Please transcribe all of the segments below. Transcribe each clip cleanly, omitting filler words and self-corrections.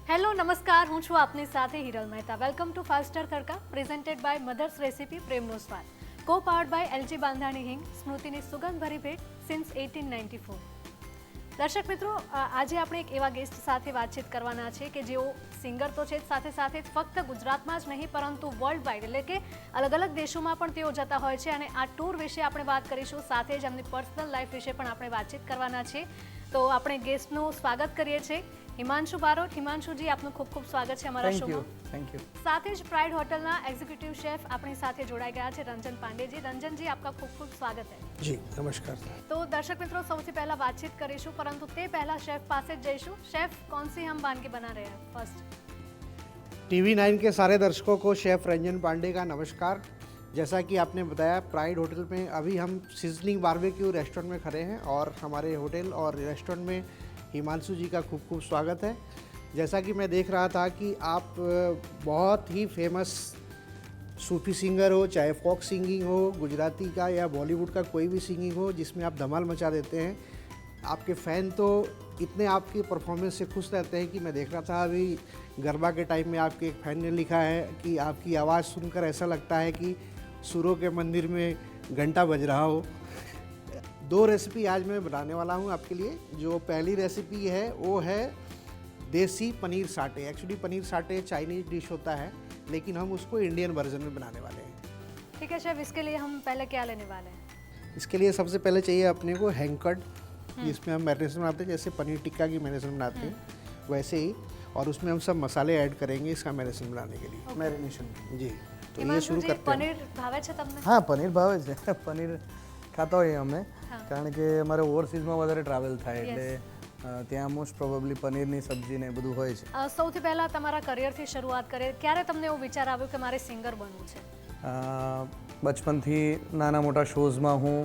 Hello નમસ્કાર, હું છું આપની સાથે Hiral Mehta. Welcome to faster Tadka presented by mothers recipe પ્રેમનો સ્વાદ, કો પાવર્ડ બાય એલજી બાંધાણી હિંગ, સ્મૃતિની સુગંધભરી ભેટ સિન્સ 1894. દર્શક મિત્રો, આજે આપણે એક એવા ગેસ્ટ સાથે વાતચીત કરવાના છે કે જેઓ સિંગર તો છે જ, સાથે સાથે ફક્ત ગુજરાતમાં જ નહીં પરંતુ વર્લ્ડ વાઇડ એટલે કે અલગ અલગ દેશોમાં પણ તેઓ જતા હોય છે. અને આ ટૂર વિશે આપણે વાત કરીશું, સાથે જ એમની પર્સનલ લાઈફ વિશે પણ આપણે વાતચીત કરવાના છીએ. તો આપણે ગેસ્ટનું સ્વાગત કરીએ છીએ, હિમાંશુ બારોટ. હિમાંશુજી, આપનું ખૂબ ખૂબ સ્વાગત છે અમારા શોમાં. Thank you. સાથે જ પ્રાઇડ હોટલના એક્ઝિક્યુટિવ શેફ આપણી સાથે જોડાઈ ગયા છે રંजन पांडे. રંजनજી, આપકા ખૂબ ખૂબ સ્વાગત है. જી નમસ્કાર. तो दर्शक मित्रों, सौથી પહેલા बातचीत કરીશું, પરંતુ તે પહેલા शेफ पास जईशु. शेफ, कौन सी हम वानगी बना रहे हैं फर्स्ट? टीवी 9 के सारे दर्शकों को शेफ रंजन पांडे का नमस्कार. जैसा कि आपने बताया, प्राइड होटल में अभी हम सिजलिंग बारबेक्यू रेस्टोरेंट में खड़े हैं और हमारे होटल और रेस्टोरेंट में हिमांशु जी का खूब खूब स्वागत है. जैसा कि मैं देख रहा था कि आप बहुत ही फेमस सूफी सिंगर हो, चाहे फोक सिंगिंग हो, गुजराती का या बॉलीवुड का कोई भी सिंगिंग हो जिसमें आप धमाल मचा देते हैं. आपके फ़ैन तो इतने आपकी परफॉर्मेंस से खुश रहते हैं कि मैं देख रहा था अभी गरबा के टाइम में आपके एक फ़ैन ने लिखा है कि आपकी आवाज़ सुनकर ऐसा लगता है कि सुरों के मंदिर में घंटा बज रहा हो. 2 रेसिपी आज मैं बनाने वाला हूँ आपके लिए. जो पहली रेसिपी है वो है देसी पनीर साटे. एक्चुअली पनीर साटे चाइनीज़ डिश होता है, लेकिन हम उसको इंडियन वर्जन में बनाने वाले हैं. ठीक है शेफ, इसके लिए हम पहले क्या लेने वाले हैं? इसके लिए सबसे पहले चाहिए अपने को हैंकर्ड, जिसमें हम मैरिनेशन बनाते हैं, जैसे पनीर टिक्का की मैरिनेशन बनाते हैं वैसे ही. और उसमें हम सब मसाले ऐड करेंगे इसका मैरिनेशन बनाने के लिए. મેરિનેશન. जी, तो ये शुरू હિમાંશુજી, करते हैं. પનીર ભાવે છે તમને? હા, પનીર ભાવે છે. પનીર ખાતા હોઈએ અમે, કારણ કે અમારે ઓવરસીઝમાં વધારે ટ્રાવેલ થાય એટલે ત્યાં મોસ્ટ પ્રોબેબલી પનીરની સબ્જી ને એ બધું હોય છે. સૌથી પહેલા તમારા કરિયરથી શરૂઆત કરીએ. ક્યારે તમને એવો વિચાર આવ્યો કે મારે સિંગર બનવું છે? બચપનથી નાના મોટા શોઝમાં હું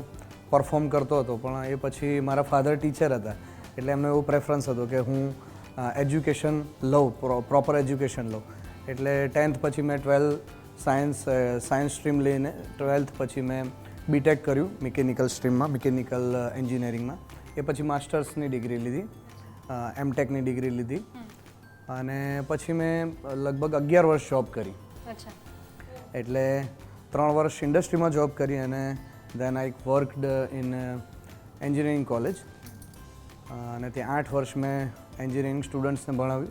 પરફોર્મ કરતો હતો, પણ એ પછી મારા ફાધર ટીચર હતા એટલે એમને એવો પ્રેફરન્સ હતો કે હું એજ્યુકેશન લઉં, પ્રોપર એજ્યુકેશન લઉં. એટલે 10th પછી મેં 12 સાયન્સ સ્ટ્રીમ લઈને 12th પછી મેં બીટેક કર્યું મિકેનિકલ સ્ટ્રીમમાં, મિકેનિકલ એન્જિનિયરિંગમાં. એ પછી માસ્ટર્સની ડિગ્રી લીધી, એમટેકની ડિગ્રી લીધી અને પછી મેં લગભગ 11 વર્ષ જોબ કરી. અચ્છા. એટલે 3 વર્ષ ઇન્ડસ્ટ્રીમાં જોબ કરી અને દેન આઈ વર્કડ ઇન એન્જિનિયરિંગ કોલેજ અને ત્યાં 8 વર્ષ મેં એન્જિનિયરિંગ સ્ટુડન્ટ્સને ભણાવ્યું.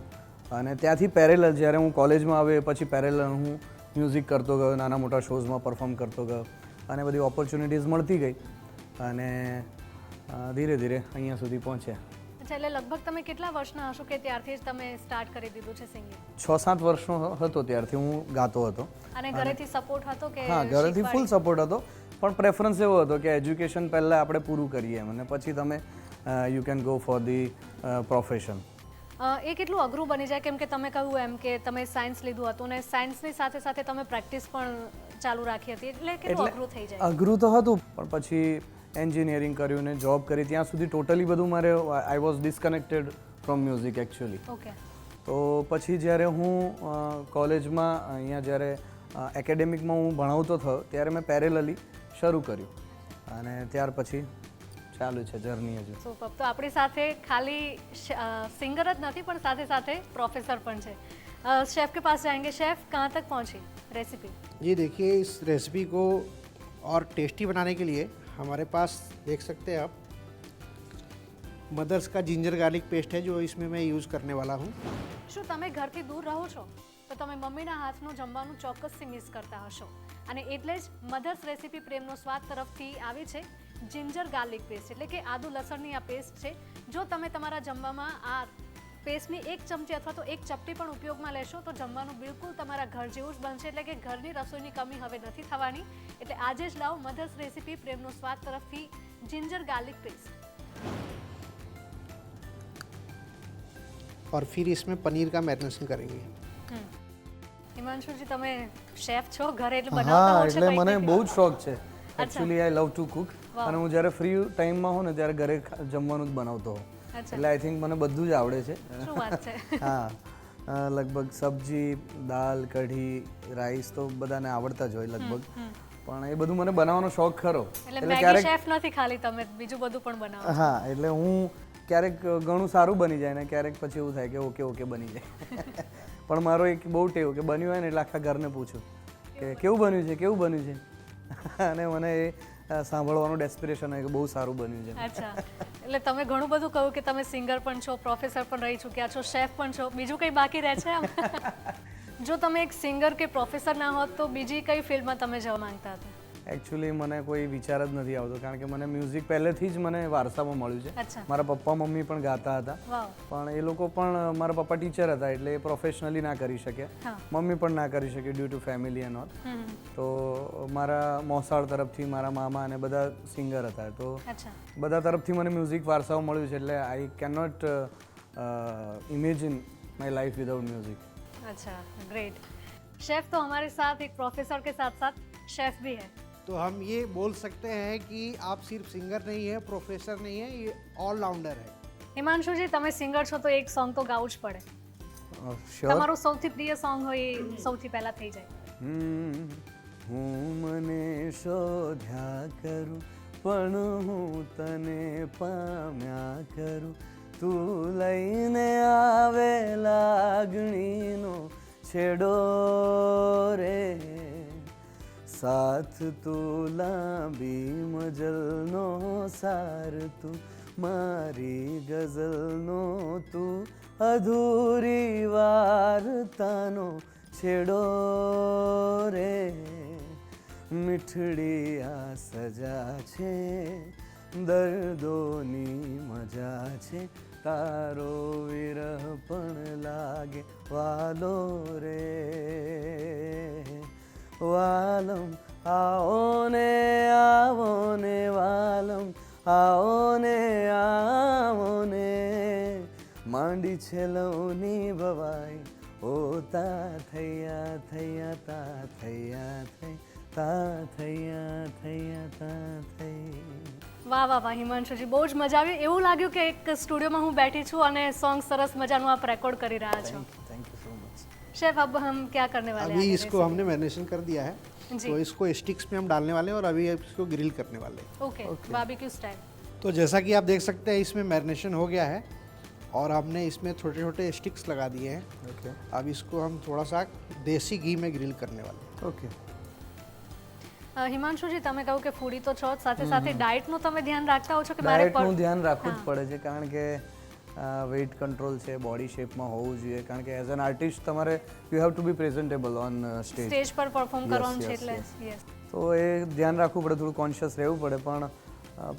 અને ત્યાંથી પેરેલલ જ્યારે હું કોલેજમાં આવ્યો પછી પેરેલલ હું મ્યુઝિક કરતો ગયો, નાના મોટા શોઝમાં પરફોર્મ કરતો ગયો અને બધી ઓપોર્ચ્યુનિટીઝ મળતી ગઈ અને ધીરે ધીરે અહીંયા સુધી પહોંચ્યા. અચ્છા, એટલે લગભગ તમે કેટલા વર્ષના હશો કે ત્યારથી જ તમે સ્ટાર્ટ કરી દીધું છે સિંગિંગ? 6-7 વર્ષનો હતો ત્યારથી હું ગાતો હતો. અને ઘરેથી સપોર્ટ હતો કે? હા, ઘરેથી ફૂલ સપોર્ટ હતો, પણ પ્રેફરન્સ એવો હતો કે એજ્યુકેશન પહેલાં આપણે પૂરું કરીએ અને પછી તમે you can go for the profession. એ કેટલું અઘરું બની જાય, કેમ કે તમે કહ્યું એમ કે તમે સાયન્સ લીધું હતું અને સાયન્સની સાથે સાથે તમે પ્રેક્ટિસ પણ ચાલુ રાખી હતી, એટલે કેટલું અઘરું થઈ જાય? અઘરું તો હતું, પણ પછી એન્જિનિયરિંગ કર્યું ને જોબ કરી ત્યાં સુધી ટોટલી બધું મારે I was disconnected from music actually. Okay. તો પછી જ્યારે હું કોલેજમાં અહીંયા જ્યારે એકેડેમિકમાં હું ભણાવતો થયો ત્યારે મેં પેરેલલી શરૂ કર્યું અને ત્યાર પછી ચાલુ છે જર્ની હજુ. સુપર. તો આપણી સાથે ખાલી સિંગર જ નથી પણ સાથે સાથે પ્રોફેસર પણ છે. शेफ के पास जाएंगे. शेफ, कहाँ तक पहुँची रेसिपी? जी देखिए, इस रेसिपी को और टेस्टी बनाने के लिए हमारे पास देख सकते हैं आप मदर्स का जिंजर गार्लिक पेस्ट है जो इसमें मैं यूज़ करने वाला हूँ. શું તમે ઘરથી દૂર રહો છો તો તમે મમ્મીના હાથનું જમવાનું ચોક્કસથી મિસ કરતા હશો, અને એટલે જ મધર્સ રેસિપી પ્રેમનો સ્વાદ તરફથી આવી છે જિંજર ગાર્લિક પેસ્ટ, એટલે કે આદુ લસણની આ પેસ્ટ છે. જો તમે તમારા જમવામાં આ પેસ્ટની 1 ચમચી અથવા તો 1 ચપટી પણ ઉપયોગમાં લેશો તો જમવાનું બિલકુલ તમારા ઘર જેવું જ બનશે, એટલે કે ઘરની રસોઈની કમી હવે નથી થવાની. એટલે આજે જ લાવો મધર્સ રેસિપી પ્રેમનો સ્વાદ તરફથી જિંજર ગાર્લિક પેસ્ટ. और फिर इसमें पनीर का मैरिनेशन करेंगे. હિમાંશુજી, તમે શેફ છો, ઘરે એટલે હા, બનાવતા હો છો? એટલે કંઈક મને ને બહુ કંઈક? જ શોખ છે actually. I love to cook અને હું જ્યારે ફ્રી ટાઈમમાં હોઉં ને ત્યારે ઘરે જમવાનું જ બનાવતો હોઉં. અચ્છા. એટલે આઈ થિંક મને બધું જ આવડે છે. શું વાત છે. હા, લગભગ સબ્જી, દાલ, કઢી, રાઈસ તો બધાને આવડતા જ હોય લગભગ, પણ એ બધું મને બનાવવાનો શોખ ખરો. એટલે મેગી શેફ નથી ખાલી તમે, બીજું બધું પણ બનાવો? હા, એટલે હું ક્યારેક ઘણું સારું બની જાય ને ક્યારેક પછી એવું થાય કે ઓકે ઓકે બની જાય પણ મારો એક બહુ ટેવ કે બન્યું હોય ને એટલે આખા ઘરને પૂછું કે કેવું બન્યું છે કેવું બન્યું છે અને મને એ સાંભળવાનું ડેસ્પિરેશન હોય કે બહુ સારું બન્યું છે. અચ્છા, એટલે તમે ઘણું બધું કહ્યું કે તમે સિંગર પણ છો, પ્રોફેસર પણ રહી ચૂક્યા છો, શેફ પણ છો, બીજું કંઈ બાકી રહે છે આમ? જો તમે એક સિંગર કે પ્રોફેસર ના હોત તો બીજી કઈ ફિલ્ડમાં તમે જવા માંગતા હતા? એકચ્યુઅલી મને કોઈ વિચાર જ નથી આવતો કારણ કે મને મ્યુઝિક પહેલેથી જ મને વારસામાં મળ્યું છે. અચ્છા, મારા પપ્પા મમ્મી પણ ગાતા હતા વાવ, પણ એ લોકો પણ મારા પપ્પા ટીચર હતા એટલે એ પ્રોફેશનલી ના કરી શકે, હા, મમ્મી પણ ના કરી શકે due to family and all. તો મારા મોસાળ તરફથી મારા મામા અને બધા સિંગર હતા તો અચ્છા, બધા તરફથી મને મ્યુઝિક વારસાઓ મળ્યું છે એટલે I can not imagine my life without music. अच्छा, ग्रेट. शेफ तो हमारे साथ एक प्रोफेसर के साथ साथ शेफ भी है. तो हम ये बोल सकते हैं कि आप सिर्फ सिंगर नहीं है, प्रोफेसर नहीं है, ये ऑलराउंडर है. હિમાંશુજી, તમે સિંગર છો તો એક સોંગ તો ગાવું જ પડે. શ્યોર. તમારું સૌથી પ્રિય સોંગ હોય એ સૌથી પહેલા થઈ જાય. હું મને શોધ્યા કરું પણ હું તને પામ્યા કરું, તું લઈને આવે લાગણીનો છેડો રે, સાથ તું લાંબી મજલનો સાર, તું મારી ગઝલનો, તું અધૂરી વાર્તાનો છેડો રે, મીઠડી આ સજા છે, દર્દોની મજા છે, તારો વિરહ પણ લાગે વાલો રે, વાલમ આવો ને આવો ને વાલમ આવો ને માંડી છે લવની ભવાઈ, ઓ તા થૈયા થૈયા તા થૈયા થઈ, તા થૈયા થૈયા તા થઈ. વાહ વાહ વાહ હિમાંશુજી, બહુ જ મજા આવી. એવું લાગ્યું કે એક સ્ટુડિયોમાં હું બેઠી છું અને સોંગ સરસ મજાનું આપ રેકોર્ડ કરી રહ્યા છો. Thank you so much. Chef, अब हम क्या करने वाले हैं? अभी इसको हमने मैरिनेशन कर दिया है, जी. तो इसको स्टिक्स में हम डालने वाले हैं और अभी इसको ग्रिल करने वाले हैं. Okay, barbecue style. तो जैसा कि आप देख सकते हैं इसमें मैरिनेशन हो गया है और हमने इसमें छोटे छोटे स्टिक्स लगा दिए हैं. ओके अब इसको हम थोड़ा सा देसी घी में ग्रिल करने वाले हैं. ओके. હિમાંશુજી, તમે કહ્યું કે ફૂડી તો છો જ, સાથે સાથે ડાયટનું તમે ધ્યાન રાખતા હો છો કે મારે ડાયટનું ધ્યાન રાખવું જ પડે છે કારણ કે વેઇટ કંટ્રોલ છે, બોડી શેપમાં હોવું જોઈએ કારણ કે એઝ એન આર્ટિસ્ટ તમારે you have to be presentable on stage. Stage પર પરફોર્મ Yes, કરવાનું છે yes, એટલે yes. યસ. તો એ ધ્યાન રાખવું પડે, થોડું કોન્શિયસ રહેવું પડે પણ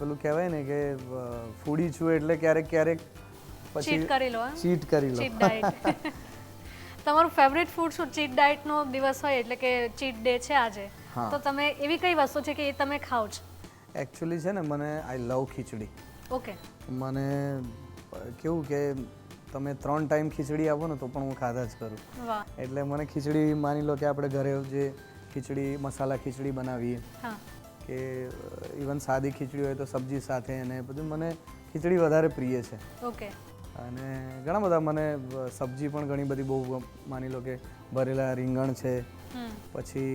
પેલું કહેવાય ને કે ફૂડી છું એટલે ક્યારેક ક્યારેક ચીટ કરી લો. ચીટ કરી લો. Cheat diet. તમારું ફેવરેટ ફૂડ શું? ચીટ ડાયટનો દિવસ હોય એટલે કે ચીટ ડે છે આજે, હા. તો તમે એવી કઈ વસ્તુ છે કે એ તમે ખાઓ છો? એકચ્યુઅલી છે ને મને આઈ લવ ખીચડી. ઓકે, મને કેવું કે તમે 3 ટાઈમ ખીચડી આપો ને તો પણ હું ખાધા જ કરું. વાહ, એટલે મને ખીચડી માની લો કે આપણે ઘરે જે ખીચડી મસાલા ખીચડી બનાવીએ હા, કે ઇવન સાદી ખીચડી હોય તો સબ્જી સાથે અને બધું મને ખીચડી વધારે પ્રિય છે. ઓકે, અને ઘણા બધા મને સબ્જી પણ ઘણી બધી બહુ માની લો કે ભરેલા રીંગણ છે, પછી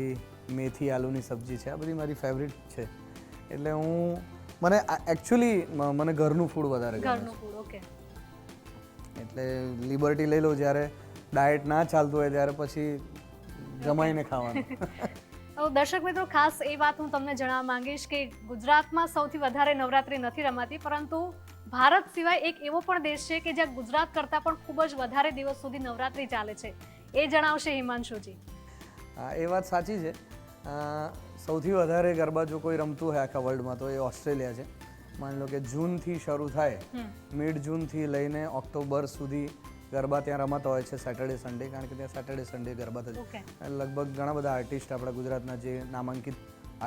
મેથી આલુની સબ્જી છે, આ બધી મારી ફેવરિટ છે. એટલે મને એકચ્યુઅલી મને ઘરનું ફૂડ વધારે ગમે ઘરનું છે. ફૂડ. ઓકે, એટલે લિબર્ટી લઈ લો જ્યારે ડાયટ ના ચાલતું હોય ત્યારે પછી જમાઈને ખાવાનું. હવે દર્શક મિત્રો, ખાસ એ વાત હું તમને જણાવવા માંગીશ કે ગુજરાતમાં સૌથી વધારે નવરાત્રિ નથી રમાતી, પરંતુ ભારત સિવાય એક એવો પણ દેશ છે કે જ્યાં ગુજરાત કરતાં પણ ખૂબ જ વધારે દિવસ સુધી નવરાત્રિ ચાલે છે. એ જણાવશે હિમાંશુજી. હા, એ વાત સાચી છે. સૌથી વધારે ગરબા જો કોઈ રમતું હોય આખા વર્લ્ડમાં તો એ ઓસ્ટ્રેલિયા છે. માની લો કે જૂનથી શરૂ થાય, મિડ જૂનથી લઈને ઓક્ટોબર સુધી ગરબા ત્યાં રમાતા હોય છે, સેટરડે સન્ડે, કારણ કે ત્યાં સેટરડે સન્ડે ગરબા થશે. ઓકે, લગભગ ઘણા બધા આર્ટિસ્ટ આપણા ગુજરાતના જે નામાંકિત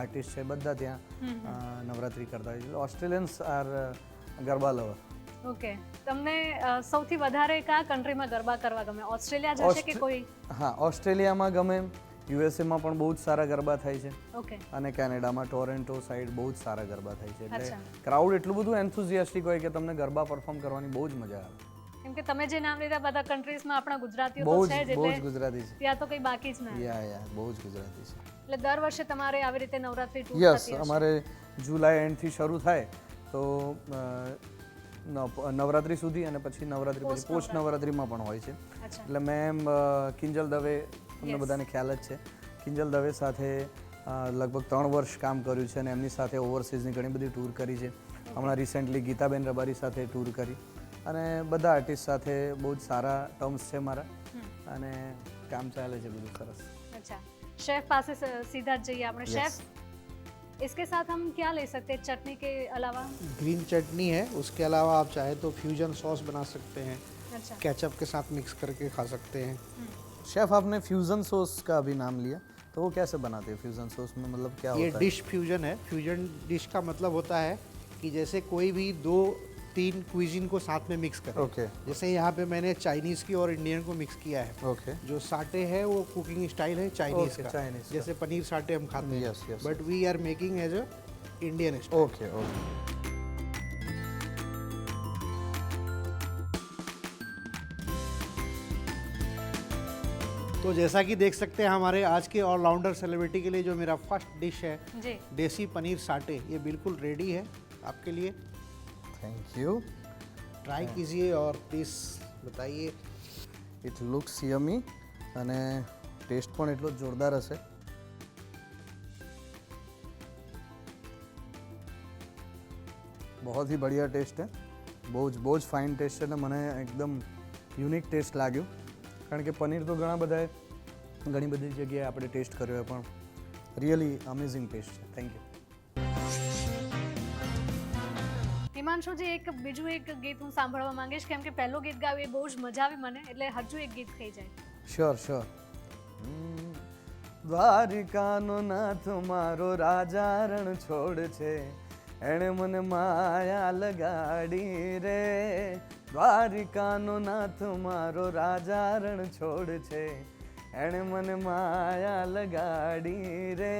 આર્ટિસ્ટ છે બધા ત્યાં નવરાત્રિ કરતા હોય છે. Australians are garba lover. Okay. તમને સૌથી વધારે કયા કન્ટ્રીમાં ગરબા કરવા ગમે? ઓસ્ટ્રેલિયા જશે કે કોઈ? હા, ઓસ્ટ્રેલિયામાં ગમે, યુએસએમાં પણ બહુ જ સારા ગરબા થાય છે, ઓકે, અને કેનેડામાં ટોરેન્ટો સાઈડ બહુ જ સારા ગરબા થાય છે. એટલે અચ્છા. ક્રાઉડ એટલું બધું એન્થુઝિયાસ્ટિક હોય કે તમને ગરબા પરફોર્મ કરવાની બહુ જ મજા આવે. કેમ કે તમે જે નામ લીધા બધા કન્ટ્રીઝમાં આપણા ગુજરાતીઓ બહુ તો છે જ જ, બહુ જ એટલે ગુજરાતી છે. ત્યાં તો કંઈ બાકી જ ના રહે. યા બહુ જ ગુજરાતી છે. એટલે દર વર્ષે તમારે આવી રીતે નવરાત્રિ ટૂર યસ, થતી હશે. અમારે જુલાઈ એન્ડથી શરૂ થાય તો નવરાત્રી સુધી અને પછી નવરાત્રી પછી પોસ્ટ નવરાત્રીમાં પણ હોય છે. અચ્છા. એટલે મેં કિંજલ દવે તમને બધાને ખ્યાલ જ છે, કિંજલ દવે સાથે લગભગ 3 વર્ષ કામ કર્યું છે અને એમની સાથે ઓવરસીઝની ઘણી બધી ટૂર કરી છે. હમણાં રિસેન્ટલી ગીતાબેન રબારી સાથે ટૂર કરી અને બધા આર્ટિસ્ટ સાથે બહુ જ સારા ટર્મ્સ છે મારા અને કામ ચાલે છે બધું સરસ. अच्छा, शेफ पास से सीधा जाइए આપણે. शेफ, इसके साथ हम क्या ले सकते हैं चटनी के अलावा? ग्रीन चटनी है, उसके अलावा आप चाहे तो फ्यूजन सॉस बना सकते हैं, अच्छा. केचप के साथ मिक्स करके खा सकते हैं. शेफ आपने फ्यूज़न सॉस का अभी नाम लिया, तो वो कैसे बनाते हैं फ्यूज़न सॉस में, मतलब क्या ये होता है? डिश फ्यूजन है. फ्यूजन डिश का मतलब होता है कि जैसे कोई भी 2-3 क्विजीन को साथ में मिक्स करें. ओके जैसे यहाँ पे मैंने चाइनीज़ की और इंडियन को मिक्स किया है. ओके जो साटे है वो कुकिंग स्टाइल है चाइनीज़ Okay, का. Chinese का. जैसे पनीर साटे हम खाते हैं, Yes, yes, but we are making as a Indian style. Okay okay. तो जैसा कि देख सकते हैं हमारे आज के ऑलराउंडर सेलिब्रिटी के लिए जो मेरा फर्स्ट डिश है जी. देसी पनीर साटे, ये बिल्कुल रेडी है आपके लिए. Thank you. ट्राई कीजिए और प्लीज़ बताइए. ઇટ લુક્સ યમી અને ટેસ્ટ પણ એટલો જ જોરદાર હશે. बहुत ही बढ़िया टेस्ट है, બહુ જ ફાઇન ટેસ્ટ છે અને મને એકદમ યુનિક ટેસ્ટ લાગ્યું કારણ કે પનીર તો ઘણી બધી જગ્યાએ આપણે ટેસ્ટ કર્યો પણ રિયલી અમેઝિંગ ટેસ્ટ છે. Thank you. હિમાંશુજી, એક બીજું એક ગીત હું સાંભળવા માંગીશ કેમ કે પહેલું ગીત ગાયું એ બહુ જ મજા આવી મને, એટલે હજુ એક ગીત થઈ જાય. શ્યોર. દ્વારિકાનો નાથ મારો રાજા રણ છોડ છે, એણે મને માયા લગાડી રે. દ્વારિકાનો નાથ મારો રાજા રણ છોડ છે, એણે મને માયા લગાડી રે.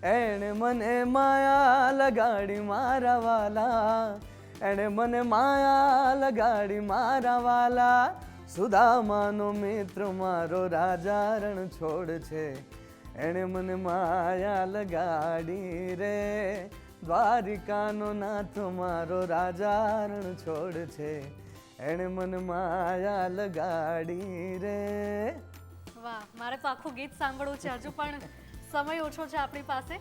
એણે મને માયા લગાડી મારા વાલા, એણે મને માયા લગાડી મારા વાલા. સુદામાનો મિત્ર મારો રાજા રણ છોડ છે, એણે મને માયા લગાડી રે. દ્વારિકાનો નાથ મારો રાજા રણ છોડ છે, એણે મને માયા લગાડી રે. વાહ, મારે તો આખું ગીત સાંભળવું છે, હજુ પણ સમય ઓછો છે આપણી પાસે.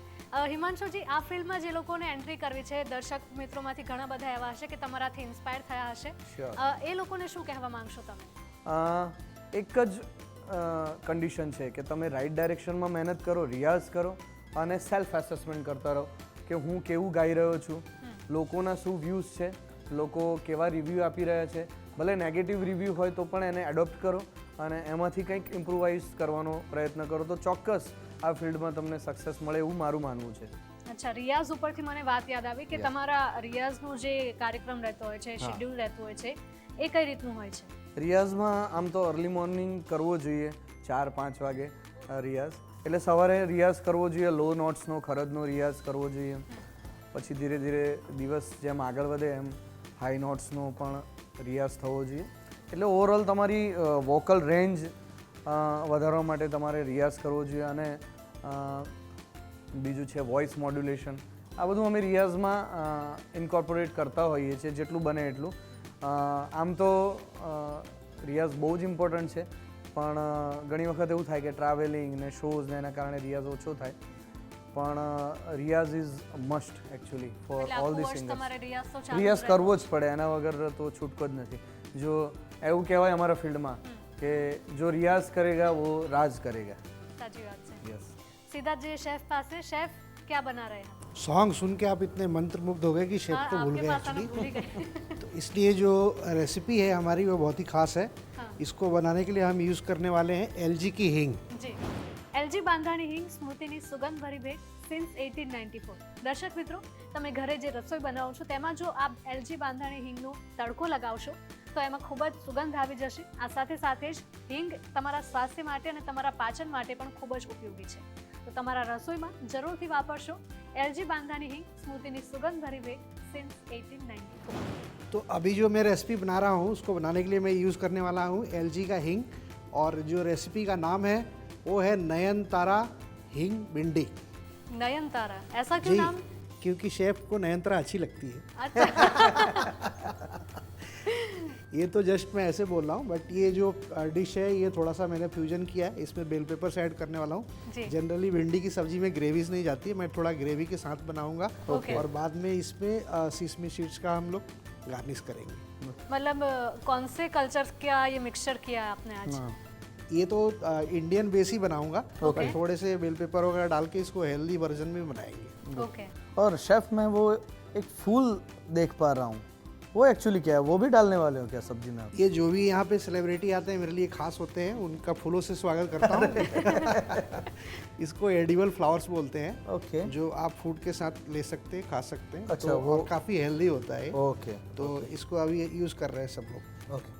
હિમાંશુજી, આ ફિલ્મમાં જે લોકોને એન્ટ્રી કરવી છે, દર્શક મિત્રોમાંથી ઘણા બધા એવા હશે કે તમારાથી ઇન્સ્પાયર થયા હશે. Sure. એ લોકોને શું કહેવા માંગશો તમે? એક જ કન્ડિશન છે કે તમે રાઈટ ડાયરેક્શનમાં મહેનત કરો, રિયાઝ કરો અને સેલ્ફ એસેસમેન્ટ કરતા રહો કે હું કેવું ગાઈ રહ્યો છું, લોકોના શું વ્યૂઝ છે, લોકો કેવા રિવ્યૂ આપી રહ્યા છે. ભલે નેગેટિવ રિવ્યૂ હોય તો પણ એને એડોપ્ટ કરો અને એમાંથી કંઈક ઇમ્પ્રુવાઇઝ કરવાનો પ્રયત્ન કરો તો ચોક્કસ આ ફિલ્ડમાં તમને સક્સેસ મળે એવું મારું માનવું છે. અચ્છા, રિયાઝ ઉપરથી મને વાત યાદ આવી કે તમારા રિયાઝનો જે કાર્યક્રમ રહેતો હોય છે, શેડ્યુલ રહેતું હોય છે, એ કઈ રીતનું હોય છે? રિયાઝમાં આમ તો અર્લી મોર્નિંગ કરવો જોઈએ, 4-5 વાગે રિયાઝ. એટલે સવારે રિયાઝ કરવો જોઈએ, લો નોટ્સનો ખરજનો રિયાઝ કરવો જોઈએ. પછી ધીરે ધીરે દિવસ જેમ આગળ વધે એમ હાઈ નોટ્સનો પણ રિયાઝ થવો જોઈએ. એટલે ઓવરઓલ તમારી વોકલ રેન્જ વધારવા માટે તમારે રિયાઝ કરવો જોઈએ અને બીજું છે વોઇસ મોડ્યુલેશન. આ બધું અમે રિયાઝમાં ઇન્કોર્પોરેટ કરતા હોઈએ છીએ જેટલું બને એટલું. આમ તો રિયાઝ બહુ જ ઇમ્પોર્ટન્ટ છે પણ ઘણી વખત એવું થાય કે ટ્રાવેલિંગ ને શોઝ ને એના કારણે રિયાઝ ઓછો થાય, પણ રિયાઝ is must actually for all the singers. રિયાઝ કરવો જ પડે, એના વગર તો છૂટકો જ નથી. જો એવું કહેવાય અમારા ફિલ્ડમાં કે જો રિયાઝ કરેગા वो राज करेगा. સાચી વાત છે. यस. सीधा जी शेफ पास से. शेफ, क्या बना रहे हैं? सॉन्ग सुन के आप इतने मंत्रमुग्ध हो गए कि शेफ को भूल आपके गए पास आना एक्चुअली. भूल ही गए. तो इसलिए जो रेसिपी है हमारी वो बहुत ही खास है. हाँ. इसको बनाने के लिए हम यूज़ करने वाले हैं LG की हींग. જી, એલજી બાંધાણી હિંગ સ્મૃતિની સુગંધ ભરી ભેટ સિન્સ 1894. દર્શક મિત્રો, તમે ઘરે જે રસોઈ બનાવો છો તેમાં જો આપ એલજી બાંધાણી હિંગનો તડકો લગાવશો તો એમાં ખૂબ જ સુગંધ આવી જશે. આ સાથે જ હિંગ તમારા સ્વાસ્થ્ય માટે અને તમારા પાચન માટે પણ ખૂબ જ ઉપયોગી છે. તો તમારા રસોઈમાં જરૂરથી વાપરશો એલજી બાંધાણી હિંગ સ્મૃતિની સુગંધ भरी भेंट सिंस 1894. तो अभी जो मैं रेसिपी बना रहा हूँ उसको बनाने के लिए मैं यूज़ करने वाला हूँ LG का हींग, और जो रेसिपी का नाम है वो है नयनतारा हींग भिंडी. नयनतारा, ऐसा क्यों जी, नाम? क्योंकि शेफ को नयनतारा अच्छी लगती है। अच्छा। ये तो जस्ट मैं ऐसे बोल रहा हूँ, बट ये जो डिश है ये थोड़ा सा मैंने फ्यूजन किया है, इसमें बेल पेपर्स ऐड करने वाला जी। हूँ। जनरली भिंडी की सब्जी में ग्रेवीज नहीं जाती है, मैं थोड़ा ग्रेवी के साथ बनाऊंगा। Okay। और बाद में इसमें सीसमी सीड्स का हम लोग गार्निश करेंगे। मतलब कौन से कल्चर का ये मिक्सचर किया है आपने आज? हाँ, ये तो इंडियन बेस ही बनाऊंगा, Okay। पर थोड़े से बेल पेपर वगैरह डाल के इसको हेल्दी वर्जन में बनाएंगे। ओके। और शेफ मैं वो एक फूल देख पा रहा हूँ, वो एक्चुअली क्या है, वो भी डालने वाले हो क्या सब्जी में आप? ये जो भी यहाँ पे सेलिब्रिटी आते हैं मेरे लिए खास होते हैं, उनका फूलों से स्वागत करता हूँ। इसको एडिबल फ्लावर्स बोलते हैं, ओके जो आप फूड के साथ ले सकते हैं, खा सकते हैं। अच्छा, तो वो- और काफ़ी हेल्दी होता है। ओके तो इसको अभी यूज़ कर रहे हैं सब लोग। ओके।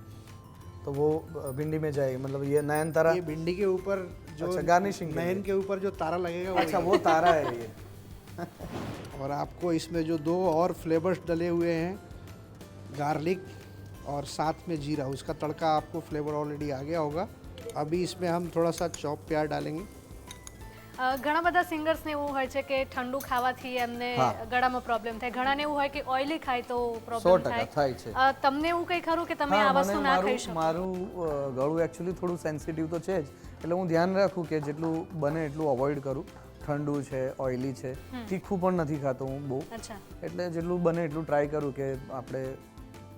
तो वो भिंडी में जाएगी, मतलब ये नयनतारा। ये भिंडी के ऊपर जो अच्छा, garnishing के नयन के ऊपर जो तारा लगेगा वो अच्छा, वो तारा है ये। और आपको इसमें जो 2 और फ्लेवर्स डले हुए हैं, गार्लिक और साथ में जीरा, उसका तड़का आपको फ्लेवर ऑलरेडी आ गया होगा। अभी इसमें हम थोड़ा सा चॉप प्याज डालेंगे। ઘણા બધા સિંગર્સને એવું હોય છે કે ઠંડુ ખાવાથી એમને હા। ગળામાં પ્રોબ્લેમ થાય, ઘણાને એવું હોય કે ઓઇલી ખાય તો 100% પ્રોબ્લેમ થાય છે। તમને એવું કંઈ ખરું કે તમે હા, આ વસ્તુ ના ખાઈ મને શકો? મારું ગળું એકચ્યુઅલી થોડું સેન્સિટિવ તો છે જ, એટલે હું ધ્યાન રાખું કે જેટલું બને એટલું અવોઇડ કરું। ઠંડુ છે, ઓઇલી છે, તીખું પણ નથી ખાતો હું બહુ, અચ્છા। એટલે જેટલું બને એટલું ટ્રાય કરું કે આપણે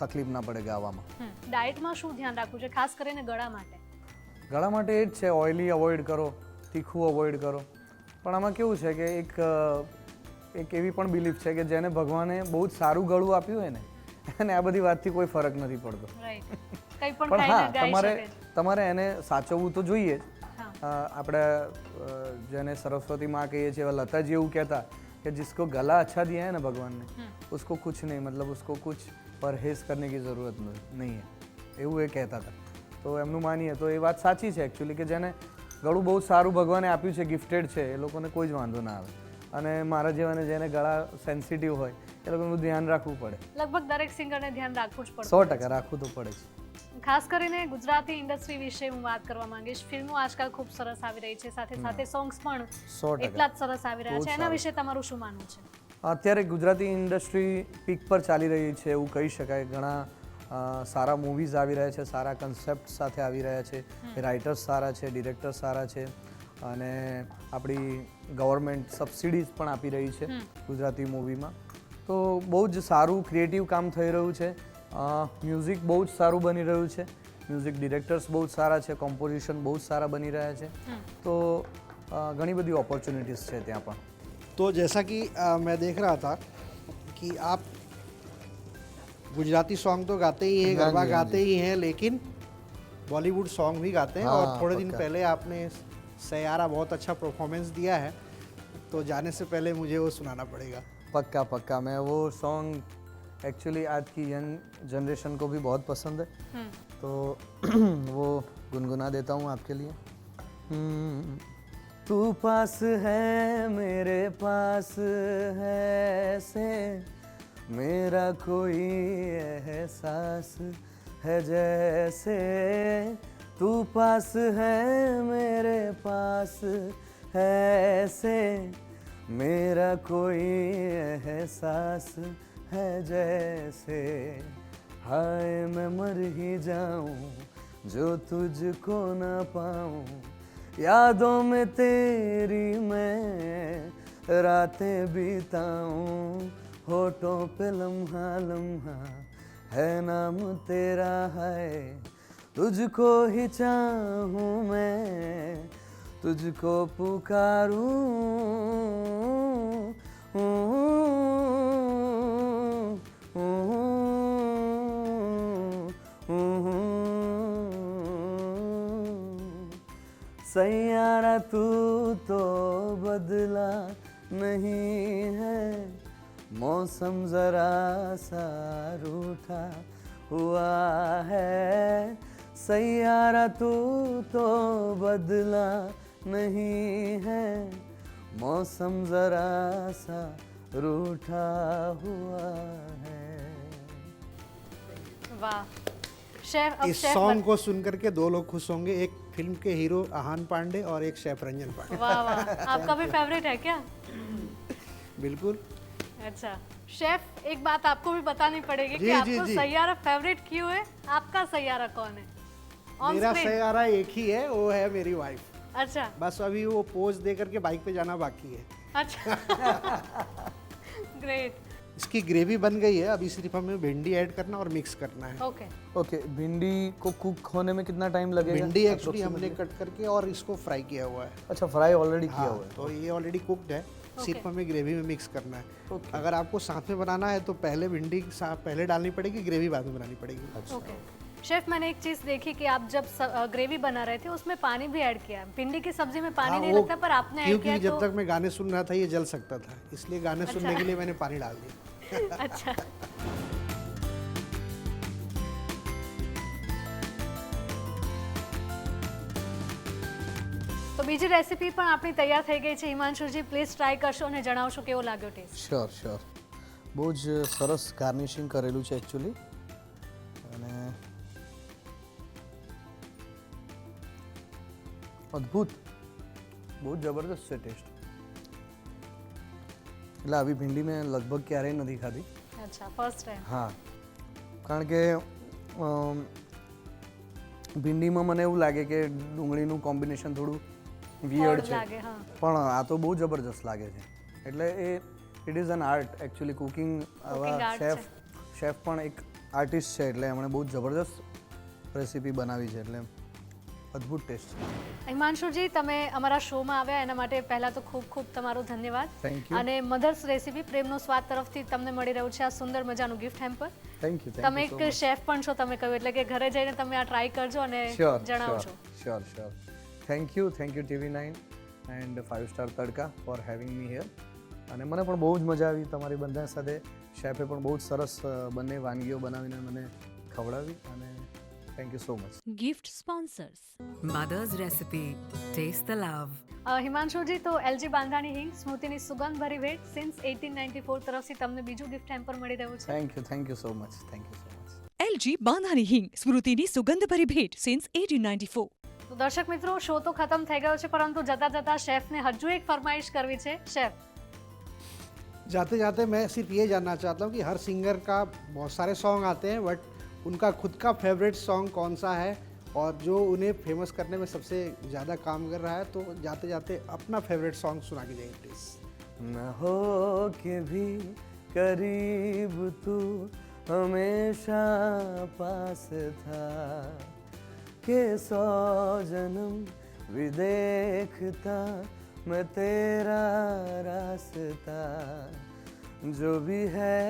તકલીફ ના પડે ગાવામાં। ડાયટમાં શું ધ્યાન રાખવું છે ખાસ કરીને ગળા માટે? ગળા માટે એ જ છે, ઓઇલી અવોઇડ કરો, તીખું અવોઇડ કરો। પણ આમાં કેવું છે કે એક એવી પણ બિલીફ છે કે જેને ભગવાને બહુ જ સારું ગળું આપ્યું હોય ને, એને આ બધી વાતથી કોઈ ફરક નથી પડતો। રાઈટ, કંઈ પણ પણ હા, ખાઈને ગાઈ તમારે શકે છે। તમારે એને સાચવવું તો જોઈએ જ। હા। આપણે જેને સરસ્વતી માં કહીએ છીએ, એવા લતાજી એવું કહેતા कि जिसको गला अच्छा दिया है ना भगवान ने, उसको कुछ नहीं, मतलब उसको कुछ परहेज करने की ज़रूरत नहीं है, એવું એ કહેતા હતા। તો એમનું માનીએ તો એ વાત સાચી છે એકચ્યુઅલી, કે જેને ગળું બહુ સારું ભગવાને આપ્યું છે, ગિફ્ટેડ છે, એ લોકોને કોઈ જ વાંધો ના આવે। અને મારા જેવાને જેને ગળા સેન્સિટિવ હોય એ લોકોનું ધ્યાન રાખવું પડે। લગભગ દરેક સિંગરને ધ્યાન રાખવું જ પડે। 100% રાખવું તો પડે જ। ખાસ કરીને ગુજરાતી ઇન્ડસ્ટ્રી વિશે હું વાત કરવા માંગીશ। ફિલ્મો આજકાલ ખૂબ સરસ આવી રહી છે, સાથે સાથે સોંગ્સ પણ 100%। એટલા જ સરસ આવી રહ્યા બહુ છે, જ એના સારું। વિશે તમારું શું માનવું છે? અત્યારે ગુજરાતી ઇન્ડસ્ટ્રી પીક પર ચાલી રહી છે એવું કહી શકાય। ઘણા સારા મૂવીઝ આવી રહ્યા છે, સારા કન્સેપ્ટ સાથે આવી રહ્યા છે, રાઇટર્સ સારા છે, ડિરેક્ટર સારા છે, અને આપણી ગવર્મેન્ટ સબસિડીઝ પણ આપી રહી છે ગુજરાતી મૂવીમાં। તો બહુ જ સારું ક્રિએટિવ કામ થઈ રહ્યું છે। મ્યુઝિક બહુ જ સારું બની રહ્યું છે, મ્યુઝિક ડિરેક્ટર્સ બહુ જ સારા છે, કોમ્પોઝિશન બહુ જ સારા બની રહ્યા છે। તો ઘણી બધી ઓપોર્ચ્યુનિટીઝ છે ત્યાં પણ। तो जैसा कि मैं देख रहा था कि आप गुजराती सॉन्ग तो गाते ही हैं, गरबा गाते ही हैं, लेकिन बॉलीवुड सॉन्ग भी गाते हैं। हाँ, और थोड़े दिन पक्का। पहले आपने सयारा बहुत अच्छा परफॉर्मेंस दिया है, तो जाने से पहले मुझे वो सुनाना पड़ेगा। पक्का पक्का, मैं वो सॉन्ग एक्चुअली आज की यंग जनरेशन को भी बहुत पसंद है, तो वो गुनगुना देता हूँ आपके लिए। तू पास है मेरे पास है से, मेरा कोई एहसास है जैसे, तू पास है मेरे पास है से, मेरा कोई एहसास है जैसे, हाय मैं मर ही जाऊं जो तुझको ना पाऊं, यादों में तेरी मैं रातें बिताऊं, होठों पे लम्हा लम्हा है नाम तेरा है, तुझको ही चाहूं मैं, तुझको पुकारूं, सैयारा तू तो बदला नहीं है, मौसम जरा सा रूठा हुआ है, सैयारा तू तो बदला नहीं है, मौसम जरा सा रूठा हुआ है। वाह शेफ, अब इस शेफ सॉन्ग को सुनकर के 2 लोग खुश होंगे, एक फिल्म के हीरो आहान पांडे और एक शेफ रंजन पांडे। वाह वाह, आपका भी फेवरेट है क्या? बिल्कुल। अच्छा शेफ, एक बात आपको भी बतानी पड़ेगी कि जी, आपको जी। सैयारा फेवरेट क्यों है? आपका सैयारा कौन है? ऑन मेरा स्क्रीन। सैयारा एक ही है, वो है मेरी वाइफ। अच्छा बस अभी वो पोज दे करके बाइक पे जाना बाकी है। अच्छा ग्रेट। इसकी ग्रेवी बन गई है, अभी सिर्फ हमें भिंडी ऐड करना और मिक्स करना है। ओके ओके, भिंडी को कुक होने में कितना टाइम लगेगा? भिंडी एक्चुअली हमने कट करके और इसको फ्राई किया हुआ है। अच्छा, फ्राई ऑलरेडी किया हाँ, हुआ है। तो ये ऑलरेडी कुक्ड है, सिर्फ Okay. हमें ग्रेवी में मिक्स करना है। Okay. अगर आपको साथ में बनाना है तो पहले भिंडी पहले डालनी पड़ेगी, ग्रेवी बाद में बनानी पड़ेगी। अच्छा, ओके शेफ, मैंने एक चीज देखी कि आप जब ग्रेवी बना रहे थे उसमें पानी भी ऐड किया। भिंडी की सब्जी में पानी हाँ, नहीं वो लगता, पर आपने ऐड क्योंकि किया जब तो तक मैं गाने सुन रहा था ये जल सकता था, इसलिए गाने सुनने के लिए मैंने पानी डाल दिया। अच्छा તો બીજી રેસીપી પણ આપણી તૈયાર થઈ ગઈ છે. હિમાંશુજી પ્લીઝ ટ્રાય કરશો અને જણાવશો કેવો લાગ્યો ટેસ્ટ. Sure sure. બહુ જ સરસ ગાર્નિશિંગ કરેલું છે એકચ્યુઅલી, અને અદ્ભુત, બહુ જ જબરદસ્ત છે ટેસ્ટ. એટલે આવી ભીંડી મેં લગભગ ક્યારેય નથી ખાધી. અચ્છા ફર્સ્ટ ટાઈમ. હા, કારણ કે ભીંડીમાં મને એવું લાગે કે ડુંગળીનું કોમ્બિનેશન થોડું વિયર્ડ છે, લાગે હા. પણ આ તો બહુ જબરજસ્ત લાગે છે. એટલે એ it is an art actually. Cooking આવા art શેફ પણ એક આર્ટિસ્ટ છે, એટલે એમણે બહુ જબરદસ્ત રેસીપી બનાવી છે, એટલે અદ્ભુત ટેસ્ટ છે. હિમાંશુજી, તમે અમારા શોમાં આવ્યા એના માટે પહેલા તો ખૂબ ખૂબ તમારો ધન્યવાદ. Thank you. અને મધર્સ રેસીપી પ્રેમનો સ્વાદ તરફથી તમને મળી રહ્યું છે આ સુંદર મજાનું ગિફ્ટ હેમ્પર. Thank you. તમે એક શેફ પણ છો, તમે કહ્યું, એટલે કે ઘરે જઈને તમે આ ટ્રાય કરજો અને શ્યોર જણાવજો. Sure sure. Thank you TV9 and 5 star Tadka for having me here. અને મને પણ બહુ જ મજા આવી તમારી બધા સાથે. શેફે પણ બહુ જ સરસ બંને વાનગીઓ બનાવીને મને ખવડાવી, અને thank you so much. Gift sponsors Mother's Recipe. Taste the love. હિમાંશુજી, તો એલજી બાંધાણી હિંગ સ્મૃતિની સુગંધભરી ભેટ સિન્સ 1894 તરફથી તમને બીજું ગિફ્ટ હેમ્પર મળી રહ્યું છે. Thank you so much. Thank you so much. LG બાંધાણી હિંગ સ્મૃતિની સુગંધભરી ભેટ સિન્સ 1894. તો દર્શક મિત્રો, શો તો ખતમ થઈ ગયો છે, પરંતુ જતા જતા શેફને હજુ એક ફરમાઈશ કરવી છે. શેફ, जाते जाते मैं सिर्फ ये जानना चाहता हूँ कि हर सिंगर का बहुत सारे सॉन्ग आते हैं, बट उनका खुद का फेवरेट सॉन्ग कौन सा है और जो उन्हें फेमस करने में सबसे ज़्यादा काम कर रहा है, तो जाते जाते अपना फेवरेट सॉन्ग सुना के जाइए प्लीज़. न हो के भी करीब तू हमेशा पास था, के 100 जन्म भी देखता मैं तेरा रास्ता, जो भी है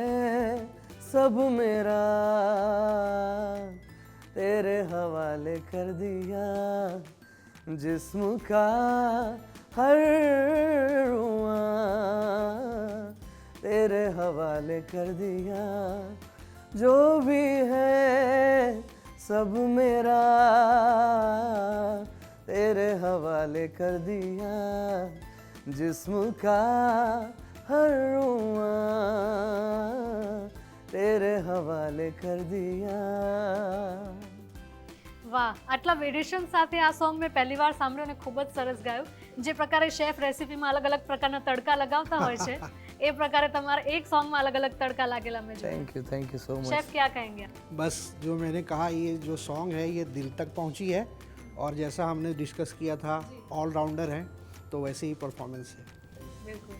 सब मेरा तेरे हवाले कर दिया, जिस्म का हर रुआं तेरे हवाले कर दिया, जो भी है सब मेरा तेरे हवाले कर दिया, जिस्म का हर रुआं तेरे हवाले कर दिया. વાહ, આટલા વેરિએશન સાથે આ સોંગ મેં પહેલી વાર સાંભળ્યું અને ખૂબ જ સરસ ગાયું. જે પ્રકારે શેફ રેસીપીમાં અલગ અલગ પ્રકારના તડકા લગાવતા હોય છે, એ પ્રકારે તમારા એક સોંગમાં અલગ અલગ તડકા लागेला મેં જોયું. Thank you so much. Chef क्या कहेंगे? बस जो मैंने कहा, ये जो सॉन्ग है ये दिल तक पहुँची है, और जैसा हमने डिस्कस किया था ऑलराउंडर है, तो वैसे ही परफॉर्मेंस है. बिल्कुल.